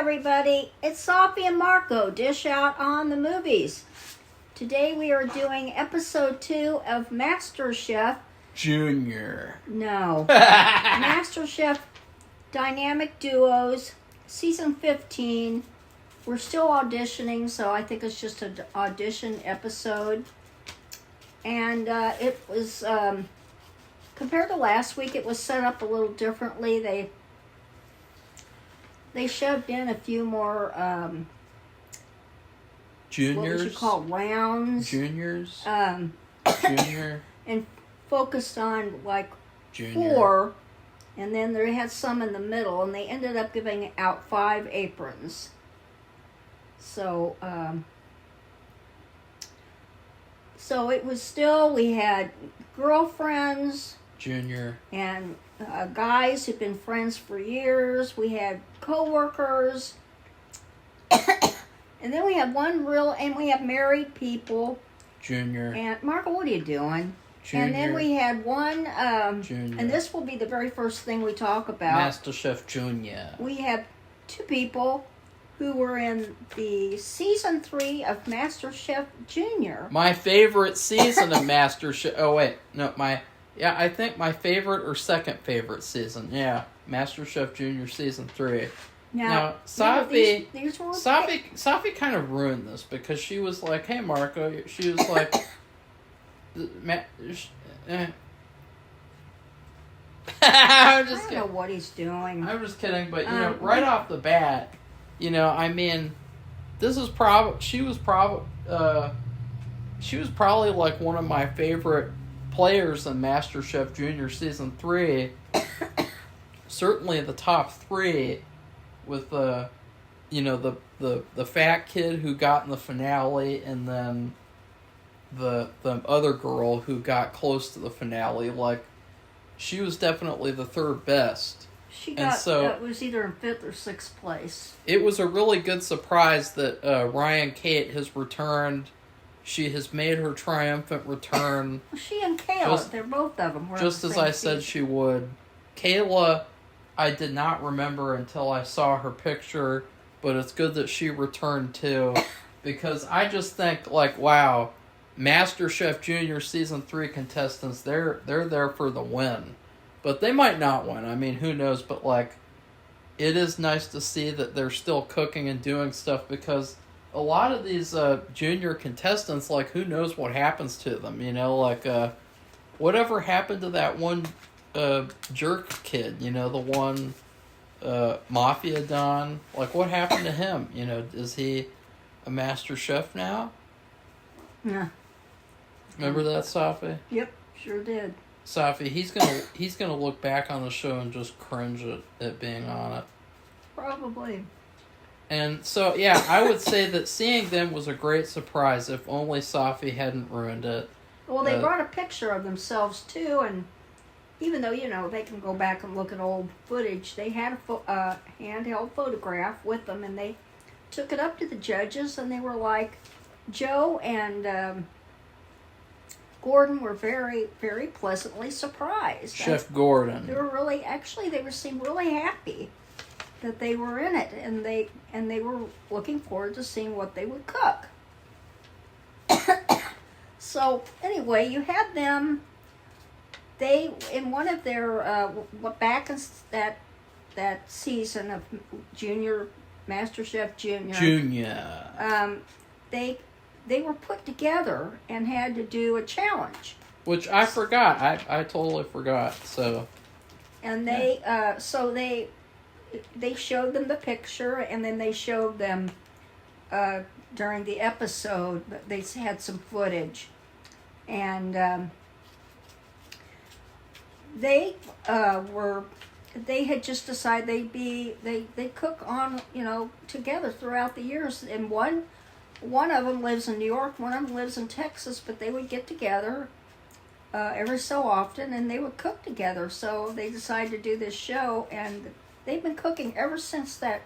everybody. It's Safi and Marco, Dish Out on the Movies. Today we are doing episode 2 of Masterchef. Junior. No. Masterchef Dynamic Duos, season 15. We're still auditioning, so I think it's just an audition episode. And it was, compared to last week, it was set up a little differently. They shoved in a few more Juniors. What would you call rounds? Juniors. Junior. And focused on like Junior. 4, and then they had some in the middle, and they ended up giving out 5 aprons. So, so it was still, we had girlfriends. Junior. And guys who've been friends for years. We had co-workers. And then we have and we have married people. Junior. And Marco, what are you doing? Junior. And then we had one, Junior. and this will be the very first thing we talk about. Masterchef Junior. We have 2 people who were in the season 3 of Masterchef Junior. My favorite season of Masterchef. Oh wait, no, I think my favorite or second favorite season. Yeah, Masterchef Junior season 3. Now Safi, Safi kind of ruined this because she was like, "Hey Marco," she was like, I don't know what he's doing. I'm just kidding, but right off the bat, I mean, she was probably like one of my favorite players in MasterChef Junior season 3. Certainly the top 3, with the fat kid who got in the finale, and then the other girl who got close to the finale. Like, she was definitely the third best. She got, it was either in 5th or 6th place. It was a really good surprise that Ryan Kate has returned. She has made her triumphant return. She and Kayla, they're both of them. Just as I said she would. Kayla, I did not remember until I saw her picture, but it's good that she returned too, because I just think, like, wow, MasterChef Junior season 3 contestants, they're there for the win. But they might not win. I mean, who knows? But, like, it is nice to see that they're still cooking and doing stuff, because a lot of these junior contestants, like, who knows what happens to them, like, whatever happened to that one jerk kid, the one Mafia Don, like, what happened to him? Is he a master chef now? Yeah. Remember that, Safi? Yep, sure did. Safi, he's gonna look back on the show and just cringe at being on it. Probably. And so, yeah, I would say that seeing them was a great surprise, if only Safi hadn't ruined it. Well, they brought a picture of themselves, too, and even though, they can go back and look at old footage, they had a handheld photograph with them, and they took it up to the judges, and they were like, Joe and Gordon were very, very pleasantly surprised. Chef Gordon. They were seemed really happy that they were in it, and they were looking forward to seeing what they would cook. So anyway, you had them. They, in one of their back in that season of Junior MasterChef Junior. They were put together and had to do a challenge. Which I forgot. I totally forgot. So. And they they showed them the picture, and then they showed them during the episode. They had some footage, and they had just decided they cook on together throughout the years, and one of them lives in New York, one of them lives in Texas, but they would get together every so often, and they would cook together. So they decided to do this show, and they've been cooking ever since that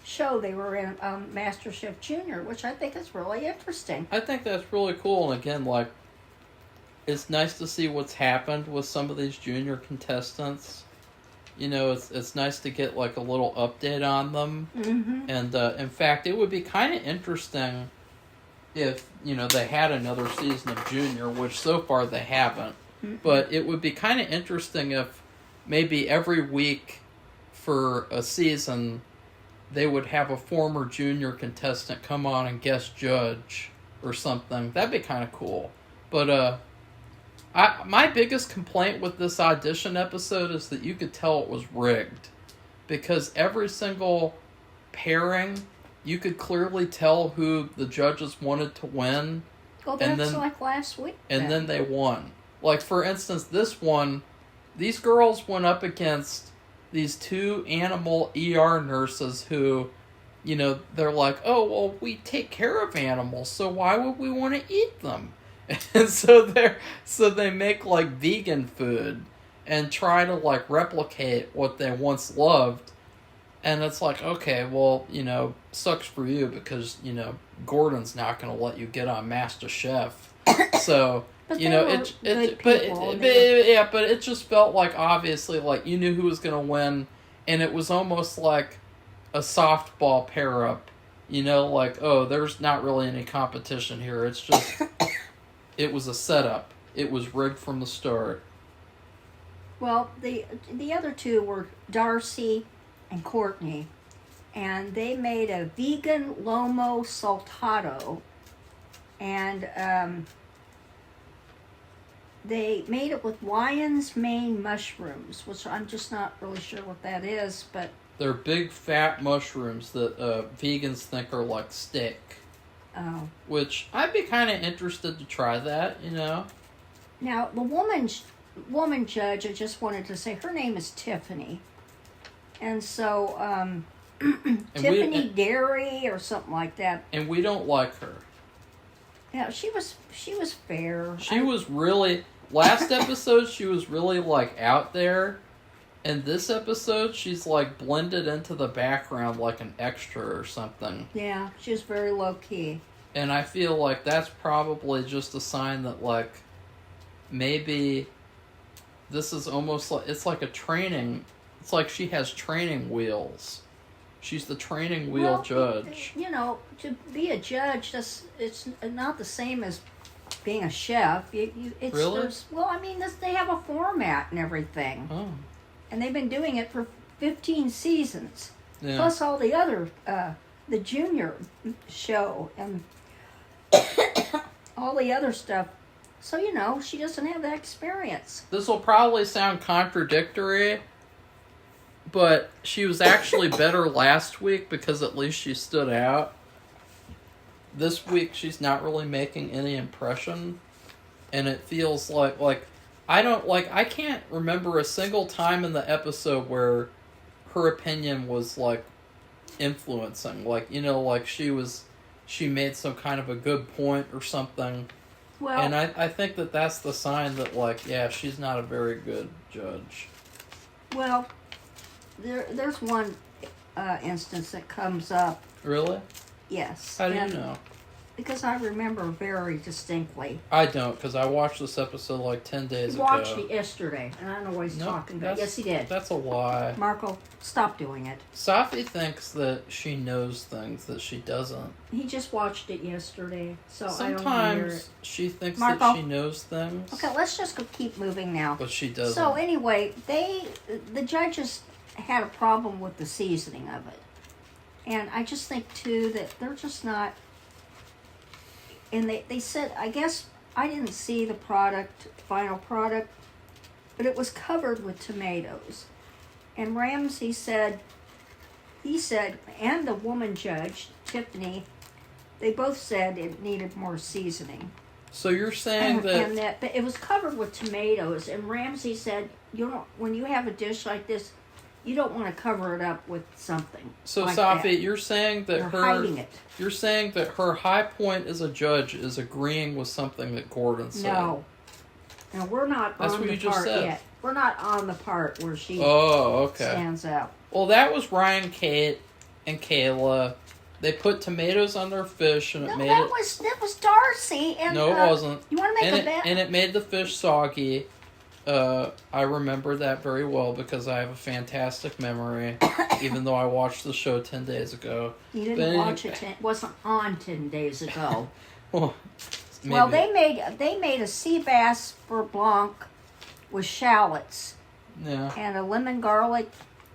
show they were in, MasterChef Junior, which I think is really interesting. I think that's really cool, and again, like, it's nice to see what's happened with some of these junior contestants. it's nice to get like a little update on them. Mm-hmm. And in fact, it would be kind of interesting if they had another season of Junior, which so far they haven't. Mm-hmm. But it would be kind of interesting if maybe every week for a season they would have a former Junior contestant come on and guest judge or something. That'd be kind of cool. But my biggest complaint with this audition episode is that you could tell it was rigged. Because every single pairing, you could clearly tell who the judges wanted to win. Well, that's like last week. And then they won. Like, for instance, this one, these girls went up against these two animal ER nurses who, they're like, oh, well, we take care of animals, so why would we want to eat them? And so they make like vegan food and try to like replicate what they once loved. And it's like, okay, well, sucks for you because, Gordon's not going to let you get on Masterchef. So, but it just felt like obviously like you knew who was going to win, and it was almost like a softball pair up. Like, oh, there's not really any competition here. It's just it was a setup. It was rigged from the start. Well, the other two were Darcy and Courtney, and they made a vegan lomo saltado, and they made it with lion's mane mushrooms, which I'm just not really sure what that is, but they're big fat mushrooms that vegans think are like steak. Oh. Which I'd be kind of interested to try that, Now, the woman judge, I just wanted to say, her name is Tiffany. And so, Tiffany Dairy or something like that. And we don't like her. Yeah, she was fair. She was really, last episode, she was really, like, out there. And this episode, she's, like, blended into the background like an extra or something. Yeah, she was very low-key. And I feel like that's probably just a sign that, like, maybe this is almost like, it's like a training, it's like she has training wheels. She's the training wheel judge. To be a judge, it's not the same as being a chef. It's, really? They have a format and everything. Oh. And they've been doing it for 15 seasons. Yeah. Plus all the other, the Junior show and all the other stuff. So, she doesn't have that experience. This will probably sound contradictory, but she was actually better last week because at least she stood out. This week, she's not really making any impression. And it feels like I can't remember a single time in the episode where her opinion was, like, influencing. Like, like she made some kind of a good point or something. Well, and I think that's the sign that, like, yeah, she's not a very good judge. Well, there's one instance that comes up. Really? Yes. How do you know? Because I remember very distinctly. I don't, because I watched this episode like 10 days ago. He watched it yesterday, and I don't know what he's talking about. Yes, he did. That's a lie. Marco, stop doing it. Safi thinks that she knows things that she doesn't. He just watched it yesterday, so I don't hear it. Sometimes she thinks Marco, that she knows things. Okay, let's just keep moving now. But she doesn't. So anyway, the judges had a problem with the seasoning of it. And I just think, too, that they're just not... And they said, I guess, I didn't see the final product, but it was covered with tomatoes. And Ramsay said, and the woman judge, Tiffany, they both said it needed more seasoning. So you're saying and that but it was covered with tomatoes, and Ramsay said, when you have a dish like this, you don't want to cover it up with something. So like Safi, that. You're saying that You're hiding it. You're saying that her high point as a judge is agreeing with something that Gordon said. No, we're not That's on what the you just part said. yet. We're not on the part where she stands out. Well, that was Ryan, Kate, and Kayla. They put tomatoes on their fish, and that was Darcy. And no, it wasn't. You want to make a bet? And it made the fish soggy. I remember that very well because I have a fantastic memory, even though I watched the show 10 days ago. You didn't watch it. It wasn't on 10 days ago. Well, maybe. Well, they made a sea bass beurre blanc with shallots. Yeah. And a lemon garlic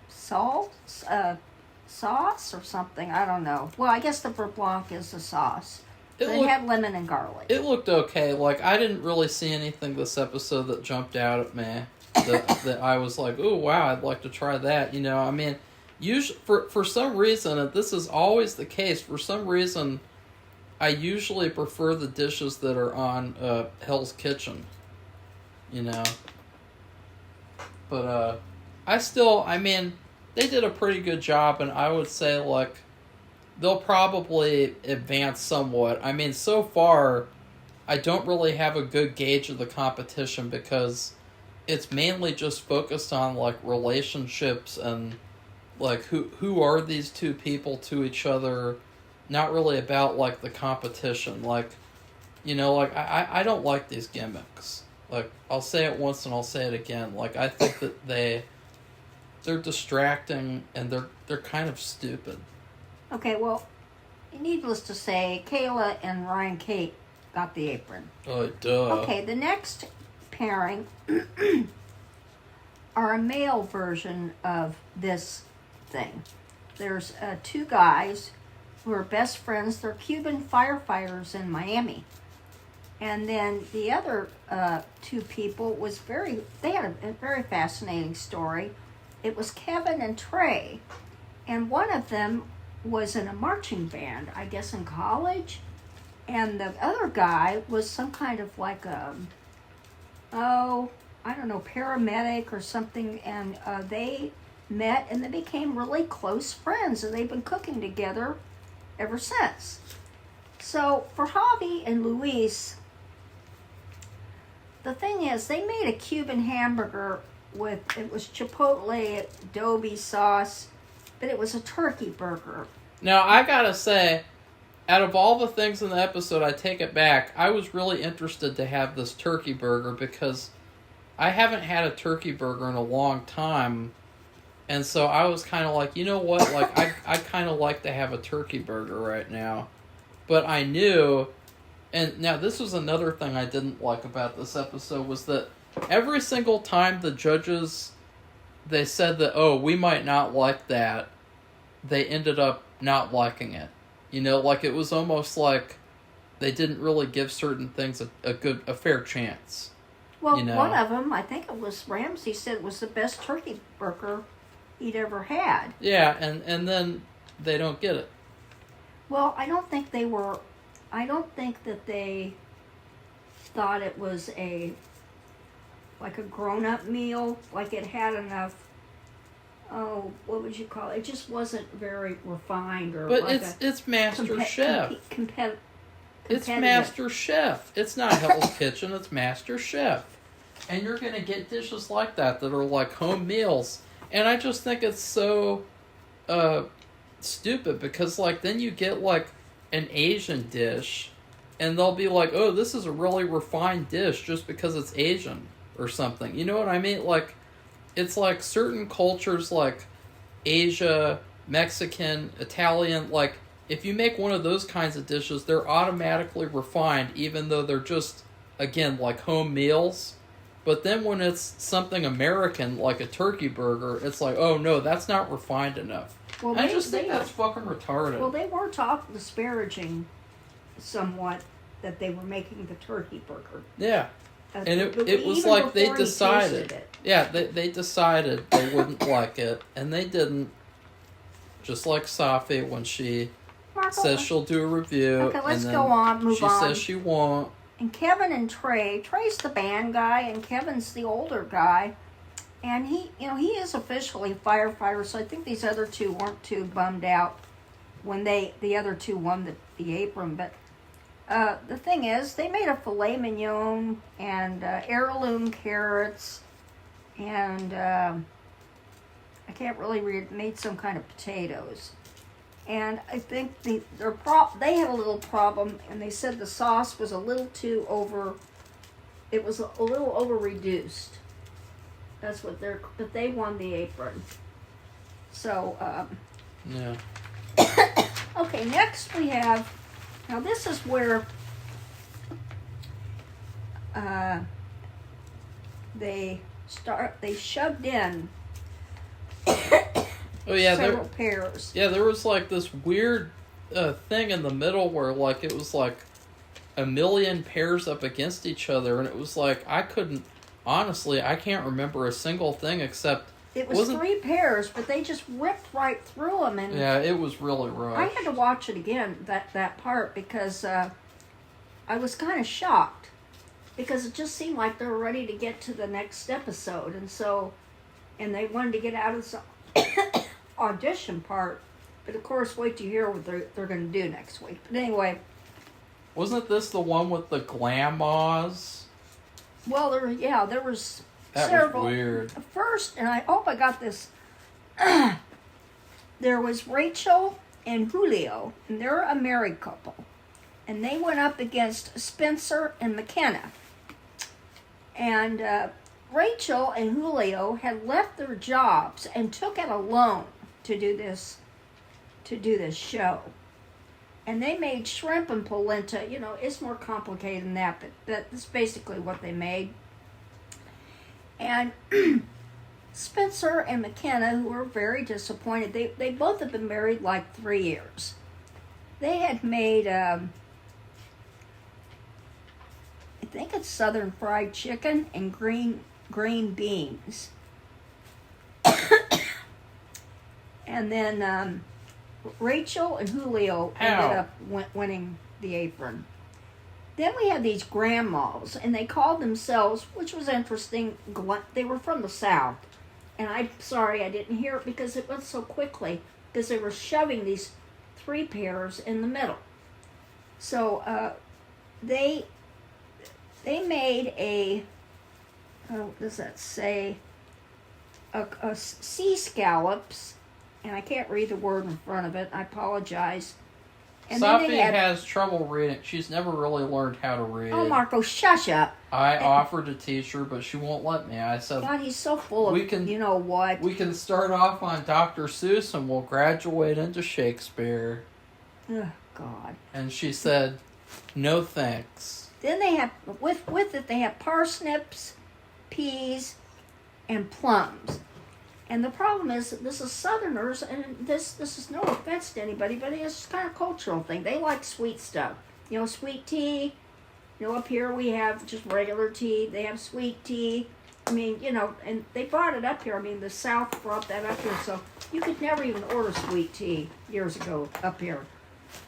sauce or something. I don't know. Well, I guess the beurre blanc is the sauce. It had lemon and garlic. It looked okay. Like, I didn't really see anything this episode that jumped out at me. That I was like, oh, wow, I'd like to try that. You know, I mean, usually, for some reason, and this is always the case, for some reason, I usually prefer the dishes that are on Hell's Kitchen. You know? But, I mean, they did a pretty good job, and I would say, like, they'll probably advance somewhat. I mean, so far, I don't really have a good gauge of the competition because it's mainly just focused on, like, relationships and, like, who are these two people to each other, not really about, like, the competition. Like, you know, like, I don't like these gimmicks. Like, I'll say it once and I'll say it again. Like, I think that they're distracting and they're kind of stupid. Okay, well, needless to say, Kayla and Ryan Kate got the apron. Oh, duh. Okay, the next pairing are a male version of this thing. There's two guys who are best friends. They're Cuban firefighters in Miami. And then the other two people they had a very fascinating story. It was Kevin and Trey. And one of them was in a marching band, I guess in college. And the other guy was some kind of like paramedic or something. And they met and they became really close friends. And they've been cooking together ever since. So for Javi and Luis, the thing is, they made a Cuban hamburger it was chipotle adobe sauce, but it was a turkey burger. Now, I gotta say, out of all the things in the episode, I take it back. I was really interested to have this turkey burger because I haven't had a turkey burger in a long time. And so I was kind of like, you know what? Like, I kind of like to have a turkey burger right now. But I knew, and now this was another thing I didn't like about this episode, was that every single time the judges, they said that, oh, we might not like that, they ended up not liking it. You know, like it was almost like they didn't really give certain things a fair chance. Well, you know? One of them, I think it was Ramsay, said it was the best turkey burger he'd ever had. Yeah, and then they don't get it. Well, I don't think that they thought it was like a grown-up meal, like it had enough, what would you call it? It just wasn't very refined or. But like it's Masterchef. It's competitive. Masterchef. It's not Hell's Kitchen. It's Masterchef, and you're gonna get dishes like that are like home meals, and I just think it's so stupid because like then you get like an Asian dish, and they'll be like, oh, this is a really refined dish just because it's Asian or something. You know what I mean? Like, it's like certain cultures like Asia, Mexican, Italian, like, if you make one of those kinds of dishes, they're automatically refined, even though they're just, again, like home meals. But then when it's something American, like a turkey burger, it's like, oh no, that's not refined enough. Well, I just think that's fucking retarded. Well, they were disparaging somewhat that they were making the turkey burger. Yeah. And it was like they decided. Yeah, they decided they wouldn't like it, and they didn't. Just like Safi when she says she'll do a review. Okay, let's go on, move on. She says she won't. And Kevin and Trey's the band guy, and Kevin's the older guy. And he is officially a firefighter, so I think these other two weren't too bummed out when the other two won the apron. But the thing is, they made a filet mignon and heirloom carrots, and I can't really read. Made some kind of potatoes, and I think they had a little problem, and they said the sauce was a little too over. It was a little over reduced. That's what but they won the apron. So, Yeah. okay, next we have, now this is where they shoved in Oh yeah, several pairs. Yeah, there was like this weird thing in the middle where like it was like a million pairs up against each other, and it was like I can't remember a single thing except it was 3 pairs, but they just ripped right through them, and yeah, it was really rough. I had to watch it again, that part, because I was kind of shocked, because it just seemed like they were ready to get to the next episode, and they wanted to get out of the audition part, but of course, wait to hear what they're going to do next week. But anyway, wasn't this the one with the glamours? well, there was that several. Was weird. First, and I hope I got this. There was Rachel and Julio, and they're a married couple, and they went up against Spencer and McKenna. And Rachel and Julio had left their jobs and took out a loan to do this show. And they made shrimp and polenta. You know, it's more complicated than that, but that's basically what they made. And Spencer and McKenna, who were very disappointed, they both have been married like 3 years. They had made, I think it's Southern fried chicken and green beans. And then Rachel and Julio ended up winning the apron. Then we had these grandmas, and they called themselves, which was interesting, they were from the South. And I'm sorry I didn't hear it because it went so quickly, because they were shoving these 3 pairs in the middle. So they made what does that say? A sea scallops, and I can't read the word in front of it. I apologize. And Safi has trouble reading. She's never really learned how to read. Oh, Marco, shush up. I offered to teach her, but she won't let me. I said, God, he's so full of, you know what. We can start off on Dr. Seuss and we'll graduate into Shakespeare. Oh, God. And she said, no thanks. Then they have, with it, they have parsnips, peas, and plums. And the problem is that this is Southerners, and this is no offense to anybody, but it's kind of a cultural thing. They like sweet stuff. You know, sweet tea. You know, up here we have just regular tea. They have sweet tea. I mean, you know, and they brought it up here. I mean, the South brought that up here, so you could never even order sweet tea years ago up here.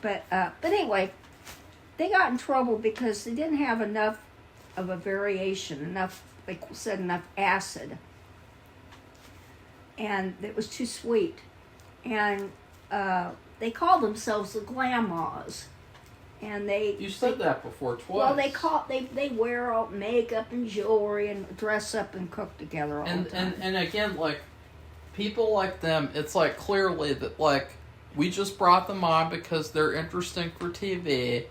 But anyway, they got in trouble because they didn't have enough of a variation, enough acid. And it was too sweet. And they called themselves the Glamours. And you said that before twice. Well, they wear all makeup and jewelry and dress up and cook together all the time. And again, like, people like them, it's like clearly that, like, we just brought them on because they're interesting for TV.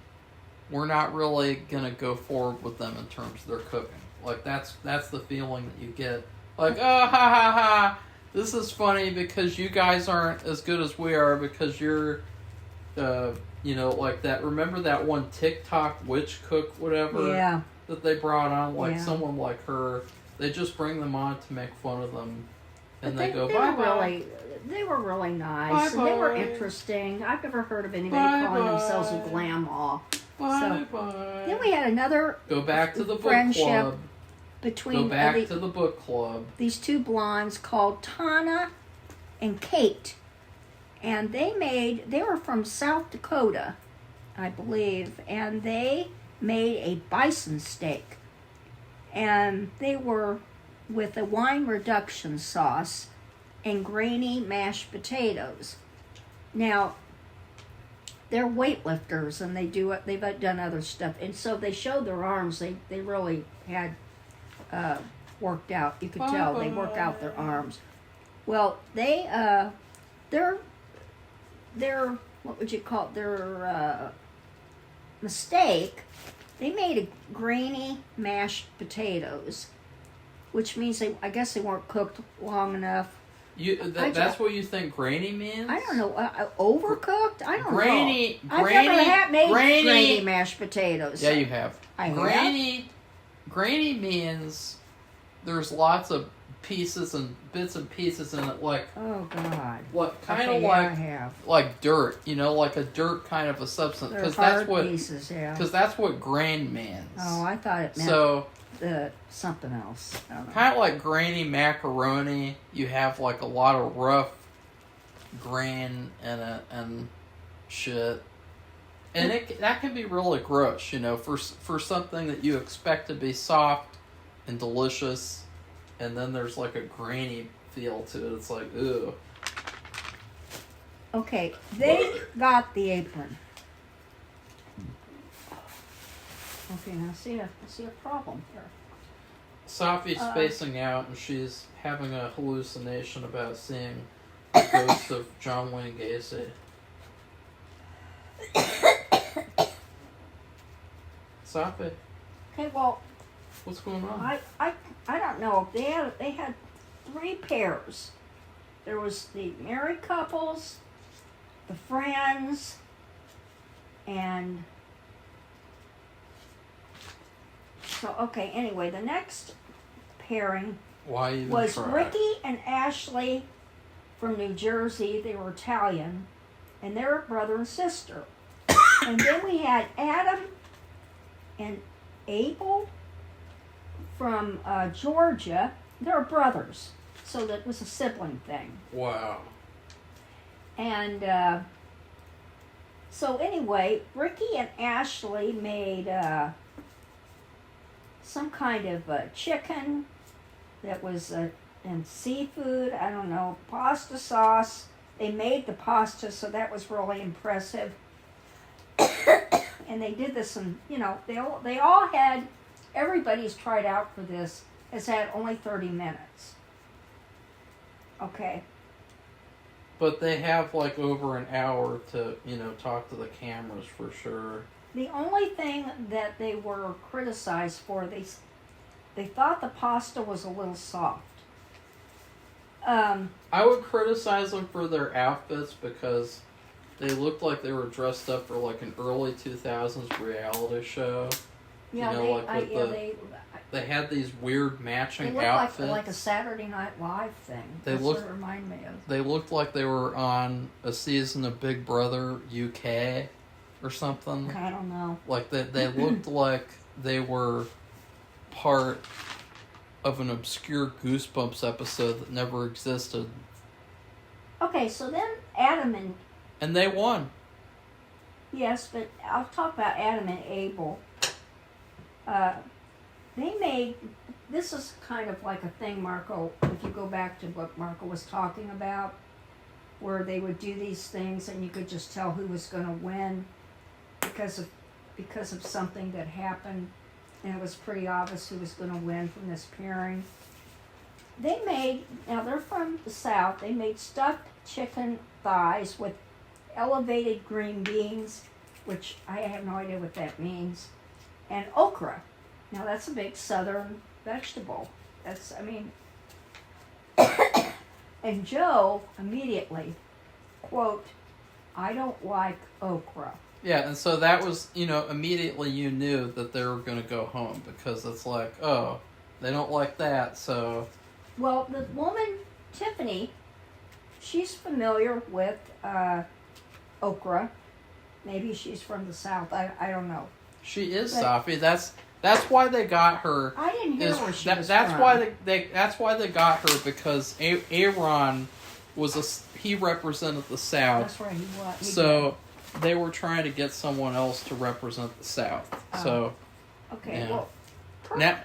We're not really gonna go forward with them in terms of their cooking. Like, that's the feeling that you get. Like, oh, ha ha ha, this is funny because you guys aren't as good as we are because you're, you know, like that. Remember that one TikTok witch cook, whatever? Yeah. That they brought on, like someone like her. They just bring them on to make fun of them, and they go bye bye. They were really nice, and they were interesting. I've never heard of anybody calling themselves a grandma. Bye. Then we had another go back to the book friendship club. Between go back to the book club. These 2 blondes called Tana and Kate, and they were from South Dakota, I believe, and they made a bison steak, and they were with a wine reduction sauce and grainy mashed potatoes. Now, they're weightlifters, and they've done other stuff, and so they showed their arms. They really had worked out. You could tell they work out their arms. Well, their what would you call it? Their mistake. They made a grainy mashed potatoes, which means I guess they weren't cooked long enough. That's what you think grainy means? I don't know. Overcooked? I don't know. I've Grainy, never made grainy mashed potatoes. Yeah, you have. I Grainy means there's lots of pieces and bits and pieces in it, like oh god, what kind okay, of like dirt, like a dirt kind of a substance, because that's what pieces, yeah. Because that's what grain means. Oh, I thought it meant something else. Kind of like grainy macaroni, you have like a lot of rough grain in it and shit. And that can be really gross, for something that you expect to be soft and delicious, and then there's like a grainy feel to it. It's like, ew. Okay, they got the apron. Okay, now I see a problem here. Safi's spacing out, and she's having a hallucination about seeing the ghost of John Wayne Gacy. Safi. Okay, well, what's going on? I don't know. They had 3 pairs. There was the married couples, the friends, and so okay. Anyway, the next pairing was Ricky and Ashley from New Jersey. They were Italian, and they were brother and sister. And then we had Adam and Abel from Georgia. They're brothers, so that was a sibling thing. Wow. And so anyway, Ricky and Ashley made some kind of chicken that was and seafood. I don't know, pasta sauce. They made the pasta, so that was really impressive. And they did this, and they all had. Everybody's tried out for this has had only 30 minutes. Okay. But they have like over an hour to, talk to the cameras for sure. The only thing that they were criticized for, they thought the pasta was a little soft. I would criticize them for their outfits because they looked like they were dressed up for like an early 2000s reality show. Yeah, they had these weird matching they outfits. Like a Saturday Night Live thing. That's what it reminded me of. They looked like they were on a season of Big Brother UK or something. I don't know. Like they looked like they were part of an obscure Goosebumps episode that never existed. Okay, so then Adam and they won. Yes, but I'll talk about Adam and Abel. They made, this is kind of like a thing, Marco, if you go back to what Marco was talking about, where they would do these things and you could just tell who was going to win because of something that happened, and it was pretty obvious who was going to win from this pairing. They made, now they're from the South, they made stuffed chicken thighs with elevated green beans, which I have no idea what that means, and okra. Now that's a big southern vegetable. And Joe immediately, quote, "I don't like okra." Yeah, and so that was, immediately you knew that they were going to go home because it's like, oh, they don't like that, so... Well, the woman, Tiffany, she's familiar with okra. Maybe she's from the South. I don't know. She is, Safi. That's why they got her. I didn't hear where she was that's from. That's why they got her, because Aaron he represented the South. That's right, he was. So they were trying to get someone else to represent the South. So okay, yeah. well. Now,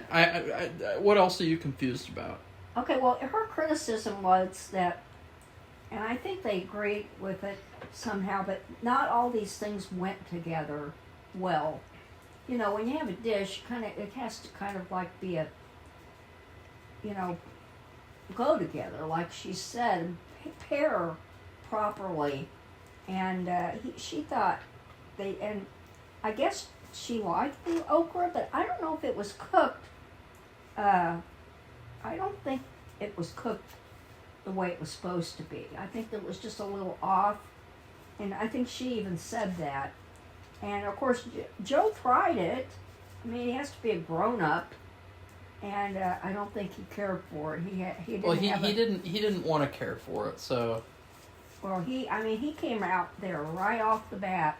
what else are you confused about? Okay, well, her criticism was that, and I think they agreed with it somehow, but not all these things went together well. When you have a dish, it has to kind of like be go together, like she said, pair properly. And she thought and I guess she liked the okra, but I don't know if it was cooked I don't think it was cooked the way it was supposed to be. I think it was just a little off, and I think she even said that. And of course, Joe tried it. I mean, he has to be a grown-up, and I don't think he cared for it. He didn't want to care for it. So, well, he came out there right off the bat,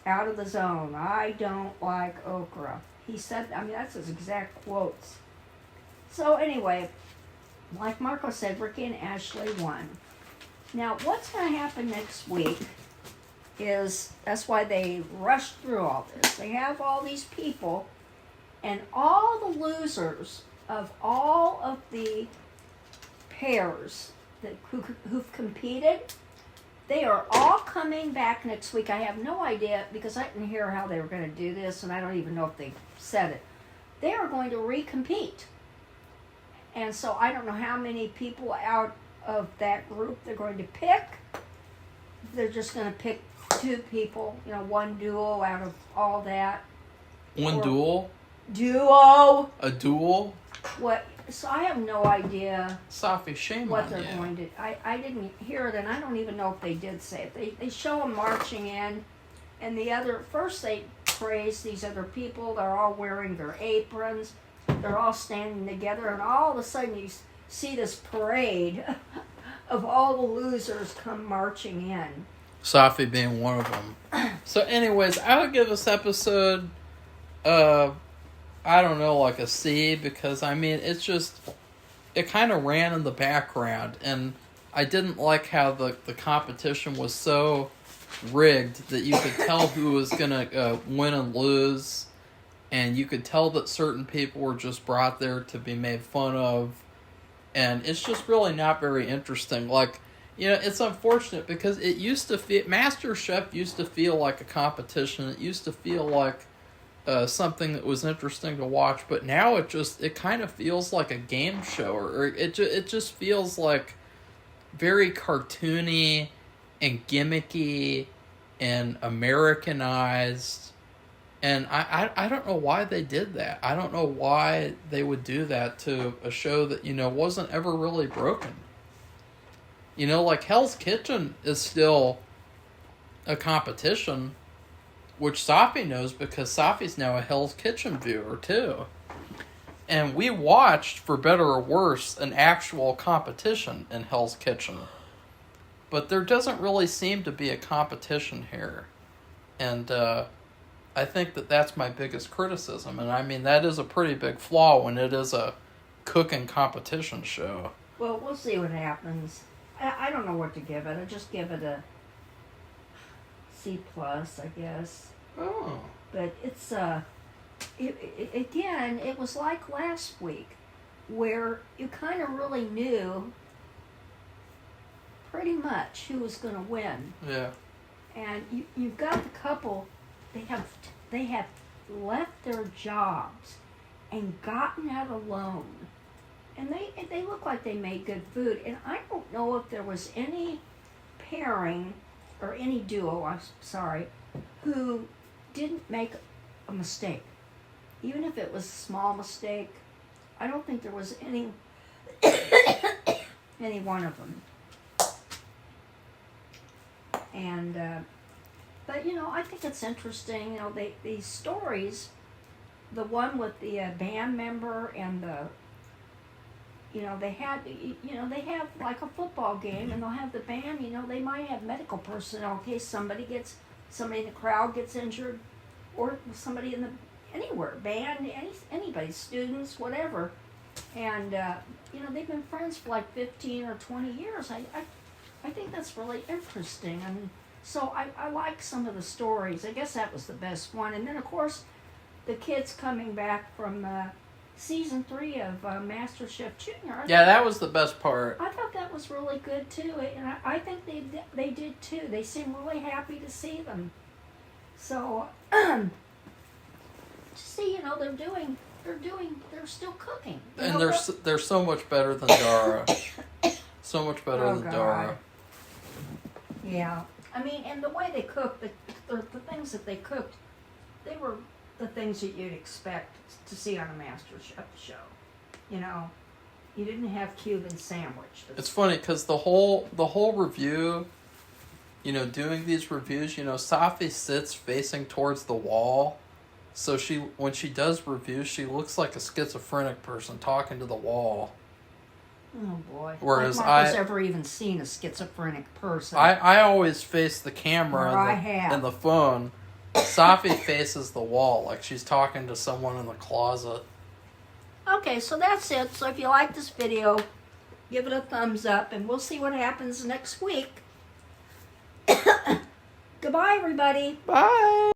out of the zone. I don't like okra. He said, I mean, that's his exact quotes. So anyway, like Marco said, Ricky and Ashley won. Now, what's going to happen next week is, that's why they rushed through all this. They have all these people, and all the losers of all of the pairs who've competed, they are all coming back next week. I have no idea, because I didn't hear how they were going to do this, and I don't even know if they said it. They are going to recompete. And so I don't know how many people out of that group they're going to pick. They're just going to pick 2 people, one duo out of all that. One duel? Duo! A duel? What? So I have no idea. Safi, shame what on they're you. going to. I didn't hear it, and I don't even know if they did say it. They show them marching in, and first they praise these other people. They're all wearing their aprons. They're all standing together, and all of a sudden you see this parade of all the losers come marching in. Safi being one of them. So anyways, I would give this episode, I don't know, like a C, because, I mean, it kind of ran in the background, and I didn't like how the competition was so rigged that you could tell who was going to win and lose, and you could tell that certain people were just brought there to be made fun of, and it's just really not very interesting. Like, it's unfortunate, because it used to feel, Masterchef used to feel like a competition. It used to feel like something that was interesting to watch, but now it kind of feels like a game show, or it just feels like very cartoony and gimmicky and Americanized. And I don't know why they did that. I don't know why they would do that to a show that, wasn't ever really broken. Like Hell's Kitchen is still a competition, which Safi knows, because Safi's now a Hell's Kitchen viewer too. And we watched, for better or worse, an actual competition in Hell's Kitchen. But there doesn't really seem to be a competition here. And I think that's my biggest criticism. And I mean, that is a pretty big flaw when it is a cooking competition show. Well, we'll see what happens. I don't know what to give it. I just give it a C+, I guess. Oh. But it's, again, it was like last week, where you kind of really knew pretty much who was going to win. Yeah. And you've got the couple, they have left their jobs and gotten out alone. And they look like they made good food. And I don't know if there was any pairing, or any duo, I'm sorry, who didn't make a mistake. Even if it was a small mistake, I don't think there was any one of them. And, but, I think it's interesting, these stories, the one with the band member and they have like a football game, and they'll have the band, they might have medical personnel in case somebody in the crowd gets injured, or somebody anywhere, band, anybody, students, whatever. And, they've been friends for like 15 or 20 years. I think that's really interesting. And so I like some of the stories. I guess that was the best one. And then, of course, the kids coming back from season 3 of MasterChef Junior. Yeah, that was the best part. I thought that was really good too, and I think they did too. They seemed really happy to see them. So, to see, they're still cooking. And they're so much better than Dara. So much better than Dara. Yeah, I mean, and the way they cooked, the things that they cooked, they were the things that you'd expect to see on a MasterChef show. You didn't have Cuban sandwich. It's funny because the whole review, you know, doing these reviews, you know, Safi sits facing towards the wall, so when she does reviews, she looks like a schizophrenic person talking to the wall. Oh boy! Whereas Like Mark has ever even seen a schizophrenic person. I always face the camera have. and the phone. Safi faces the wall like she's talking to someone in the closet. Okay, so that's it. So if you like this video, give it a thumbs up, and we'll see what happens next week. Goodbye, everybody. Bye.